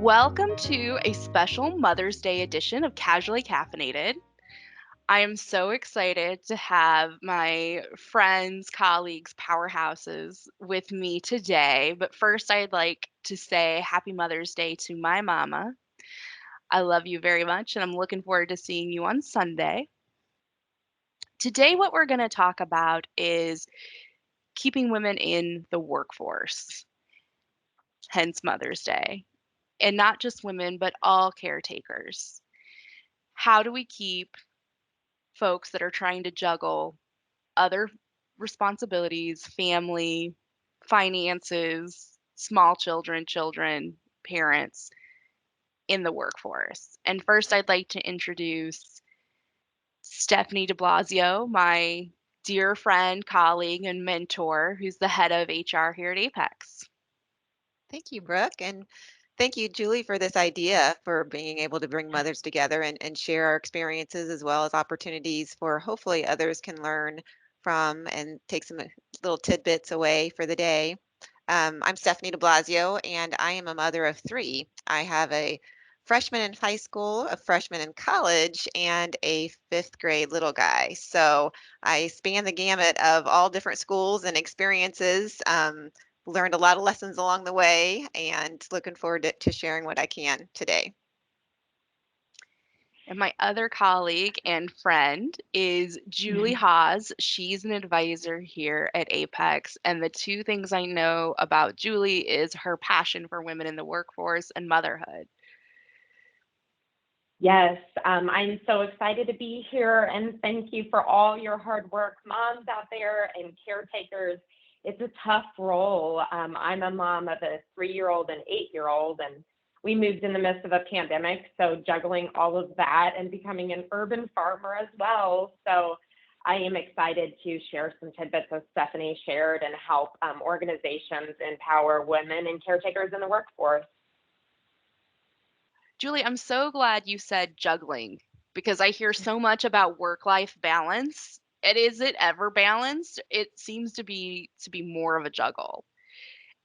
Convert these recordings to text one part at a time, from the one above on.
Welcome to a special Mother's Day edition of Casually Caffeinated. I am so excited to have my friends, colleagues, powerhouses with me today. But first, I'd like to say Happy Mother's Day to my mama. I love you very much, and I'm looking forward to seeing you on Sunday. Today, what we're going to talk about is keeping women in the workforce, hence Mother's Day. And not just women, but all caretakers. How do we keep folks that are trying to juggle other responsibilities, family, finances, small children, parents in the workforce? And first, I'd like to introduce Stephanie DiBlasio, my dear friend, colleague, and mentor, who's the head of HR here at Apex. Thank you, Brooke. And thank you, Julie, for this idea for being able to bring mothers together and share our experiences as well as opportunities for hopefully others can learn from and take some little tidbits away for the day. I'm Stephanie DeBlasio, and I am a mother of three. I have a freshman in high school, a freshman in college, and a fifth grade little guy. So I span the gamut of all different schools and experiences. Learned a lot of lessons along the way and looking forward to sharing what I can today. And my other colleague and friend is Julie Hawes. She's an advisor here at Apex. And the two things I know about Julie is her passion for women in the workforce and motherhood. Yes, I'm so excited to be here and thank you for all your hard work, moms out there and caretakers. It's a tough role. I'm a mom of a 3-year-old and 8-year-old, and we moved in the midst of a pandemic. So juggling all of that and becoming an urban farmer as well. So I am excited to share some tidbits as Stephanie shared and help organizations empower women and caretakers in the workforce. Julie, I'm so glad you said juggling because I hear so much about work-life balance. And is it ever balanced? It seems to be more of a juggle.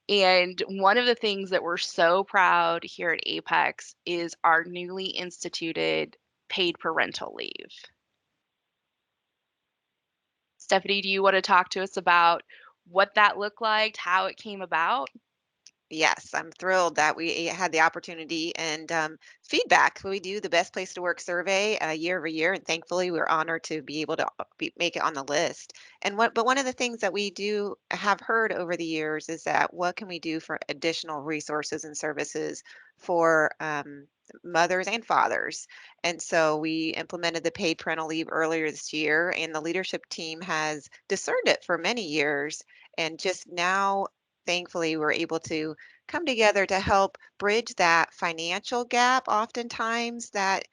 And one of the things that we're so proud here at Apex is our newly instituted paid parental leave. Stephanie, do you want to talk to us about what that looked like, how it came about? Yes, I'm thrilled that we had the opportunity and feedback. We do the best place to work survey year over year, and thankfully we're honored to be able to make it on the list. But one of the things that we do have heard over the years is that what can we do for additional resources and services for mothers and fathers? And so we implemented the paid parental leave earlier this year, and the leadership team has discerned it for many years, and just now thankfully we're able to come together to help bridge that financial gap oftentimes that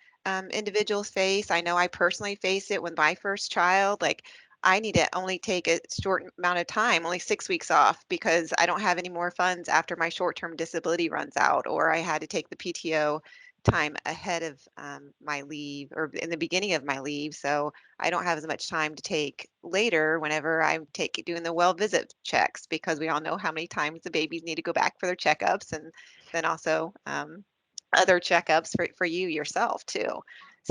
individuals face. I know I personally face it with my first child. Like, I need to only take a short amount of time, only 6 weeks off, because I don't have any more funds after my short-term disability runs out, or I had to take the PTO time ahead of my leave or in the beginning of my leave. So I don't have as much time to take later whenever I'm doing the well visit checks, because we all know how many times the babies need to go back for their checkups, and then also other checkups for you yourself too.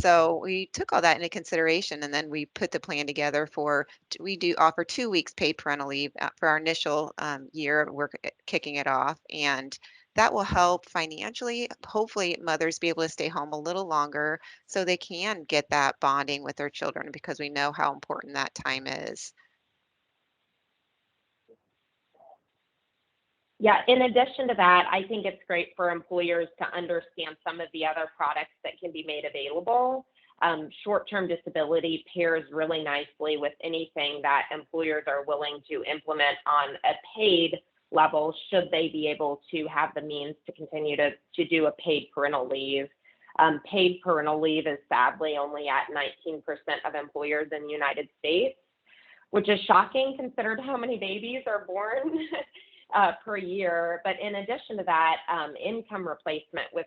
So we took all that into consideration, and then we put the plan together for, we do offer 2 weeks paid parental leave for our initial year. We're kicking it off, and that will help financially. Hopefully, mothers be able to stay home a little longer so they can get that bonding with their children, because we know how important that time is. Yeah, in addition to that, I think it's great for employers to understand some of the other products that can be made available. Short-term disability pairs really nicely with anything that employers are willing to implement on a paid level, should they be able to have the means to continue to do a paid parental leave. Paid parental leave is sadly only at 19% of employers in the United States, which is shocking considered how many babies are born per year. But in addition to that, income replacement with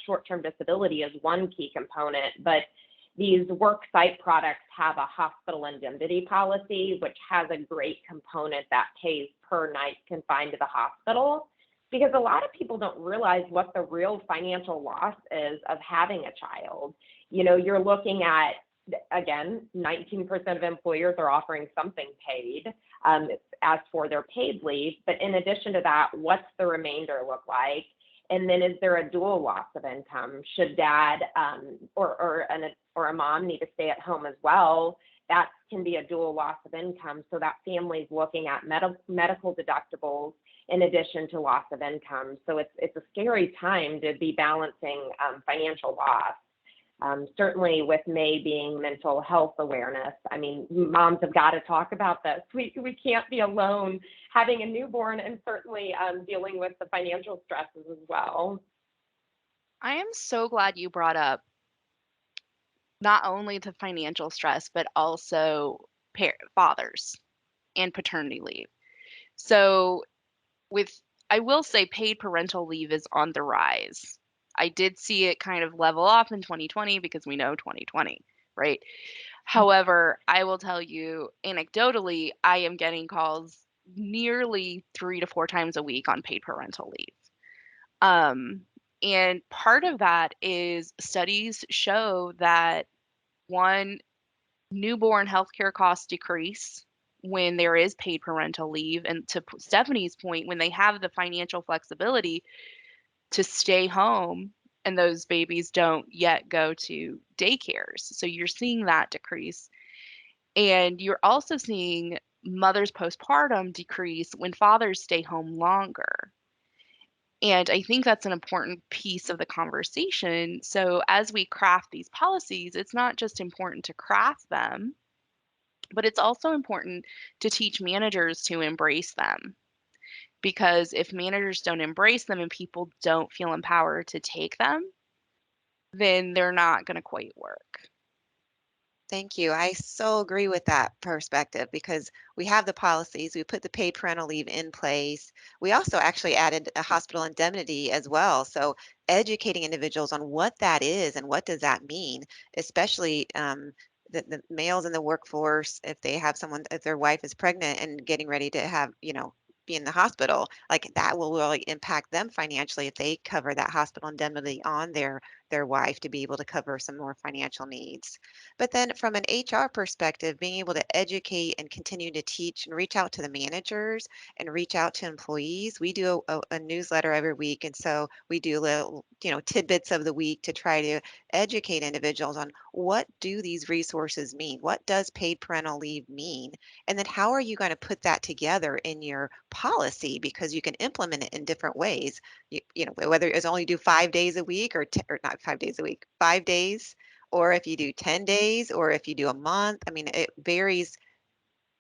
short-term disability is one key component. But these work site products have a hospital indemnity policy, which has a great component that pays per night confined to the hospital. because a lot of people don't realize what the real financial loss is of having a child. You're looking at, again, 19% of employers are offering something paid as for their paid leave. But in addition to that, what's the remainder look like? And then is there a dual loss of income? Should dad or a mom need to stay at home as well? That can be a dual loss of income. So that family's looking at medical deductibles in addition to loss of income. So it's a scary time to be balancing financial loss. Certainly with May being Mental Health Awareness, I mean, moms have got to talk about this. We can't be alone having a newborn, and certainly dealing with the financial stresses as well. I am so glad you brought up not only the financial stress, but also fathers and paternity leave. So I will say paid parental leave is on the rise. I did see it kind of level off in 2020 because we know 2020, right? However, I will tell you anecdotally, I am getting calls nearly 3 to 4 times a week on paid parental leave. And part of that is studies show that one, newborn healthcare costs decrease when there is paid parental leave. And to Stephanie's point, when they have the financial flexibility to stay home and those babies don't yet go to daycares. So you're seeing that decrease. And you're also seeing mothers postpartum decrease when fathers stay home longer. And I think that's an important piece of the conversation. So as we craft these policies, it's not just important to craft them, but it's also important to teach managers to embrace them. Because if managers don't embrace them and people don't feel empowered to take them, then they're not going to quite work. Thank you. I so agree with that perspective because we have the policies, we put the paid parental leave in place. We also actually added a hospital indemnity as well. So educating individuals on what that is and what does that mean, especially the males in the workforce, if they have someone, if their wife is pregnant and getting ready to have, be in the hospital, like that will really impact them financially if they cover that hospital indemnity on their wife to be able to cover some more financial needs. But then from an HR perspective, being able to educate and continue to teach and reach out to the managers and reach out to employees. We do a newsletter every week. And so we do little, tidbits of the week to try to educate individuals on what do these resources mean? What does paid parental leave mean? And then how are you going to put that together in your policy? Because you can implement it in different ways. Whether it's only do 5 days a week or not 5 days a week, 5 days, or if you do 10 days, or if you do a month. I mean, it varies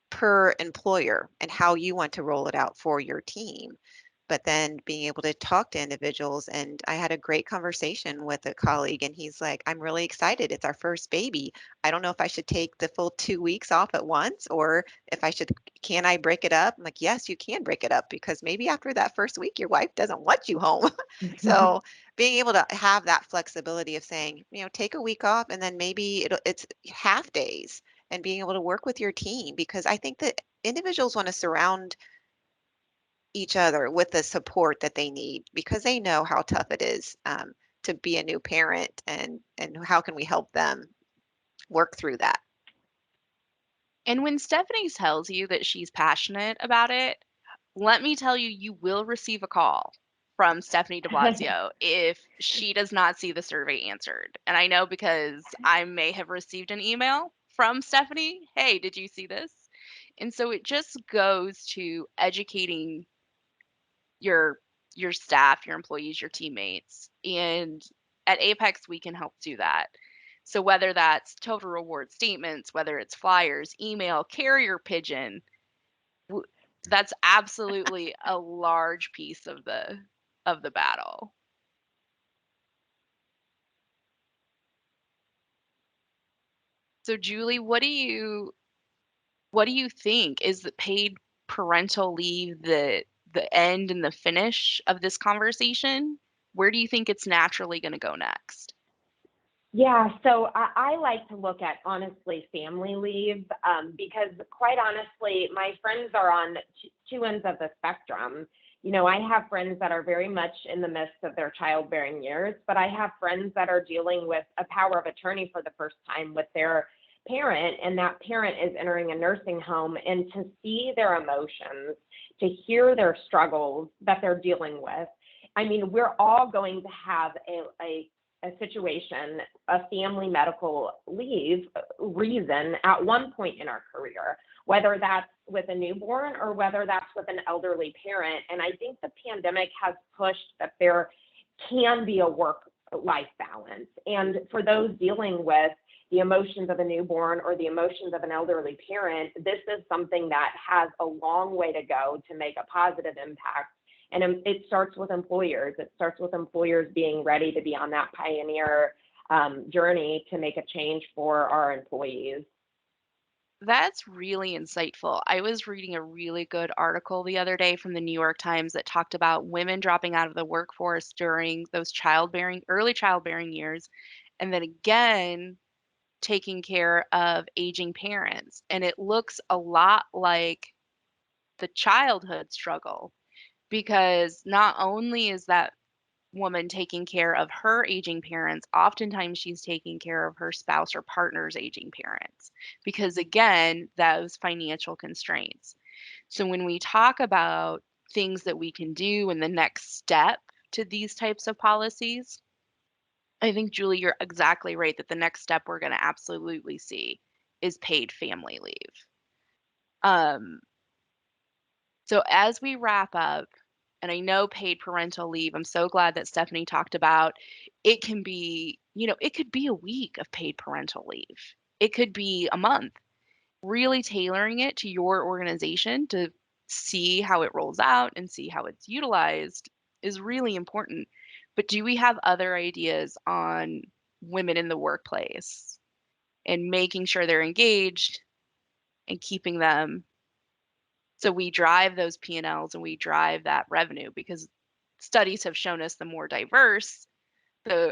per employer and how you want to roll it out for your team. But then being able to talk to individuals, and I had a great conversation with a colleague, and he's like, I'm really excited. It's our first baby. I don't know if I should take the full 2 weeks off at once, or if can I break it up? I'm like, yes, you can break it up because maybe after that first week, your wife doesn't want you home. So being able to have that flexibility of saying, take a week off and then maybe it's half days, and being able to work with your team, because I think that individuals want to surround each other with the support that they need because they know how tough it is to be a new parent, and how can we help them work through that. And when Stephanie tells you that she's passionate about it, let me tell you, you will receive a call from Stephanie DiBlasio if she does not see the survey answered. And I know because I may have received an email from Stephanie, hey, did you see this? And so it just goes to educating your staff, your employees, your teammates. And at Apex, we can help do that. So whether that's total reward statements, whether it's flyers, email, carrier pigeon, that's absolutely a large piece of the battle. So Julie, what do you think? Is the paid parental leave the end and the finish of this conversation? Where do you think it's naturally going to go next? Yeah, so I like to look at honestly family leave because quite honestly, my friends are on two ends of the spectrum. I have friends that are very much in the midst of their childbearing years, but I have friends that are dealing with a power of attorney for the first time with their parent, and that parent is entering a nursing home. And to see their emotions, to hear their struggles that they're dealing with, I mean, we're all going to have a situation, a family medical leave reason at one point in our career, whether that's with a newborn or whether that's with an elderly parent. And I think the pandemic has pushed that there can be a work-life balance. And for those dealing with the emotions of a newborn or the emotions of an elderly parent, this is something that has a long way to go to make a positive impact. And it starts with employers. It starts with employers being ready to be on that pioneer journey to make a change for our employees. That's really insightful. I was reading a really good article the other day from the New York Times that talked about women dropping out of the workforce during those early childbearing years, and then again taking care of aging parents. And it looks a lot like the childhood struggle, because not only is that woman taking care of her aging parents, oftentimes she's taking care of her spouse or partner's aging parents, because again, those financial constraints. So when we talk about things that we can do in the next step to these types of policies, I think, Julie, you're exactly right that the next step we're going to absolutely see is paid family leave. Um, so as we wrap up, and I know paid parental leave, I'm so glad that Stephanie talked about it can be, it could be a week of paid parental leave. It could be a month. Really tailoring it to your organization to see how it rolls out and see how it's utilized is really important. But do we have other ideas on women in the workplace and making sure they're engaged and keeping them, so we drive those P&Ls and we drive that revenue? Because studies have shown us the more diverse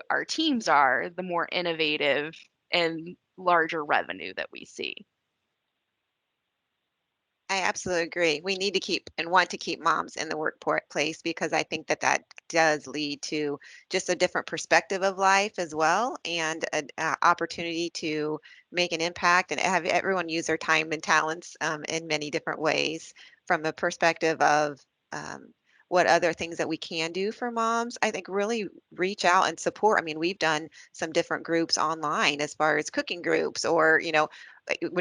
our teams are, the more innovative and larger revenue that we see. I absolutely agree. We need to keep and want to keep moms in the workplace because I think that that does lead to just a different perspective of life as well, and an opportunity to make an impact and have everyone use their time and talents in many different ways. From a perspective of um, what other things that we can do for moms, I think really reach out and support. I mean, we've done some different groups online as far as cooking groups, or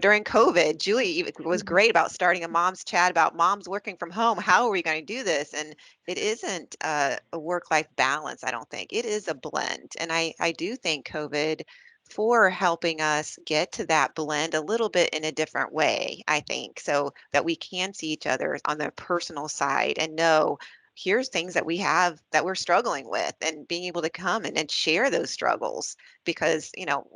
during COVID, Julie was Mhm. great about starting a mom's chat about moms working from home. How are we going to do this? And it isn't a work-life balance, I don't think. It is a blend. And I do thank COVID for helping us get to that blend a little bit in a different way, I think, so that we can see each other on the personal side and know here's things that we have that we're struggling with, and being able to come and share those struggles, because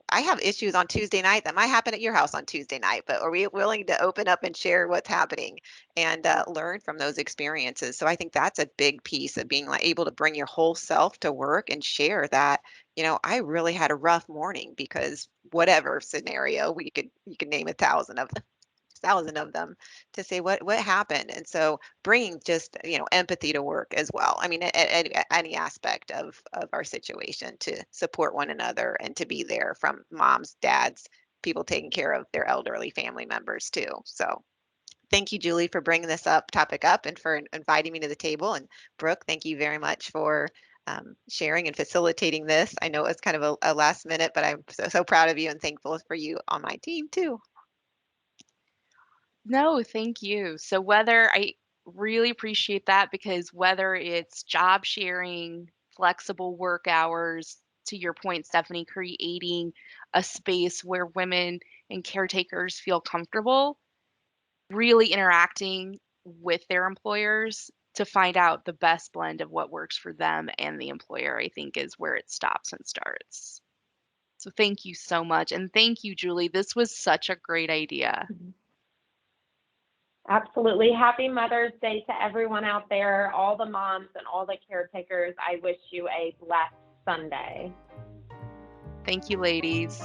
I have issues on Tuesday night that might happen at your house on Tuesday night, but are we willing to open up and share what's happening and learn from those experiences? So I think that's a big piece of being like able to bring your whole self to work and share that. I really had a rough morning because whatever scenario, you could name 1,000 of them to say what happened. And so bringing just empathy to work as well, I mean, at any aspect of our situation, to support one another and to be there from moms, dads, people taking care of their elderly family members too. So thank you, Julie, for bringing this topic up and for inviting me to the table. And Brooke, thank you very much for sharing and facilitating this. I know it was kind of a last minute, but I'm so proud of you and thankful for you on my team too. No, thank you. So whether I really appreciate that, because whether it's job sharing, flexible work hours, to your point, Stephanie, creating a space where women and caretakers feel comfortable, really interacting with their employers to find out the best blend of what works for them and the employer, I think is where it stops and starts. So thank you so much. And thank you, Julie. This was such a great idea. Absolutely. Happy Mother's Day to everyone out there, all the moms and all the caretakers. I wish you a blessed Sunday. Thank you, ladies.